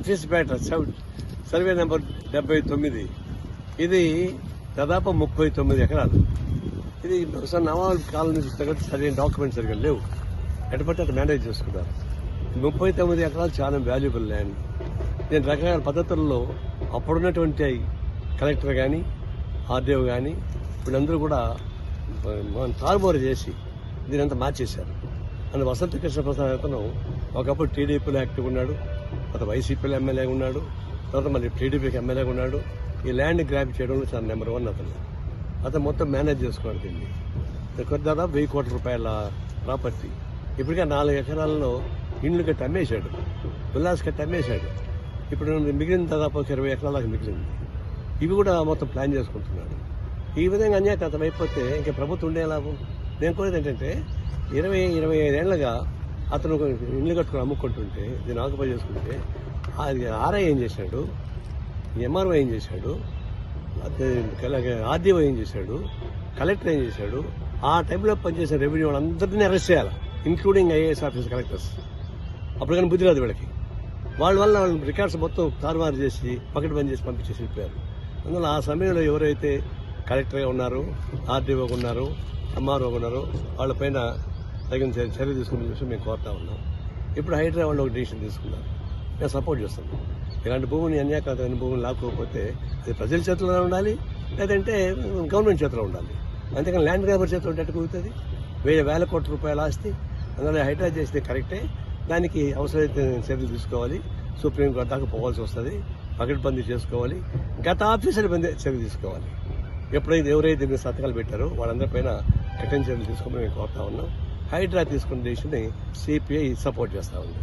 ఆఫీస్పేట survey number 79. ఇది దాదాపు 39 ఎకరాలు. ఇది నవాబ్ కాలనీ తగ్గట్టు సరైన డాక్యుమెంట్స్ సరిగ్గా లేవు. ఎటుపట్టి అటు మేనేజ్ చేసుకున్నారు. 39 ఎకరాలు చాలా వాల్యుబుల్ ల్యాండ్. నేను రకరకాల పద్ధతుల్లో అప్పుడున్నటువంటి కలెక్టర్ కానీ ఆర్డీఓ కానీ వీళ్ళందరూ కూడా తారుమారు చేసి దీనంతా మార్చేశారు. అందులో వసంత కృష్ణ ప్రసాద్ అతను ఒకప్పుడు టీడీపీలో యాక్టివ్ ఉన్నాడు, తర్వాత వైసీపీలో ఎమ్మెల్యేగా ఉన్నాడు, తర్వాత మళ్ళీ టీడీపీకి ఎమ్మెల్యేగా ఉన్నాడు. ఈ ల్యాండ్ గ్రాప్ చేయడంలో చాలా నెంబర్ 1 అతను మొత్తం మేనేజ్ చేసుకున్నాడు. దీన్ని దాదాపు 1000 కోట్ల రూపాయల ప్రాపర్టీ. ఇప్పటికే 4 ఎకరాల్లో ఇండ్లు కట్టి అమ్మేశాడు, విల్లాస్ కట్టి అమ్మేశాడు. ఇప్పుడు మిగిలిన దాదాపు 20 ఎకరాలకు మిగిలింది. ఇవి కూడా మొత్తం ప్లాన్ చేసుకుంటున్నాడు. ఈ విధంగా అన్యాయకతం అయిపోతే ఇంకా ప్రభుత్వం ఉండే లాభం. నేను కోరేది ఏంటంటే 20-25 ఏళ్లుగా అతను ఇల్లు కట్టుకుని అమ్ముకుంటుంటే దీన్ని ఆక్యుపై చేసుకుంటే ఆర్ఐ ఏం చేశాడు, ఎంఆర్ఓ ఏం చేశాడు, ఆర్డీఓ ఏం చేశాడు, కలెక్టర్ ఏం చేశాడు, ఆ టైంలో పనిచేసిన రెవెన్యూ వాళ్ళందరినీ అరెస్ట్ చేయాలి, ఇంక్లూడింగ్ ఐఏఎస్ ఆఫీసర్, కలెక్టర్స్. అప్పుడు కానీ బుద్ధి రాదు వీళ్ళకి. వాళ్ళ రికార్డ్స్ మొత్తం తారుమారు చేసి పకడ్ బంద్ చేసి పంపించేసి వెళ్ళిపోయారు. అందువల్ల ఆ సమయంలో ఎవరైతే కలెక్టర్గా ఉన్నారు, ఆర్డీఓగా ఉన్నారు, ఎంఆర్ఓగా ఉన్నారు, వాళ్ళపైన తగిన చర్య తీసుకునే విషయం మేము కోరుతా ఉన్నాం. ఇప్పుడు హైదరాబాద్లో ఒక డిసిషన్ తీసుకున్నారు. మేము సపోర్ట్ చేస్తున్నాం. ఇలాంటి భూమిని అన్యాయకరమైన భూమిని లాక్కోకపోతే అది ప్రజల చేతిలో ఉండాలి, లేదంటే గవర్నమెంట్ చేతిలో ఉండాలి. అంతేకాని ల్యాండ్ గ్రాబర్ చేతిలో ఉంటే కుదురుతుంది. 1000 కోట్ల రూపాయల ఆస్తి. అందులో హైడ్రాజ్ చేస్తే కరెక్టే, దానికి అవసరమైతే చర్యలు తీసుకోవాలి. సుప్రీంకోర్టు దాకా పోవాల్సి వస్తుంది, పకడ్బందీ చేసుకోవాలి, గత ఆఫీసర్ బందీ చర్య తీసుకోవాలి. ఎప్పుడైతే ఎవరైతే దీన్ని సంతకాలు పెట్టారో వాళ్ళందరిపైన కఠిన చర్యలు తీసుకోమని మేము కోరుతా ఉన్నాం. హైడ్రా తీసుకున్న దేశాన్ని సిపిఐ సపోర్ట్ చేస్తా ఉంది.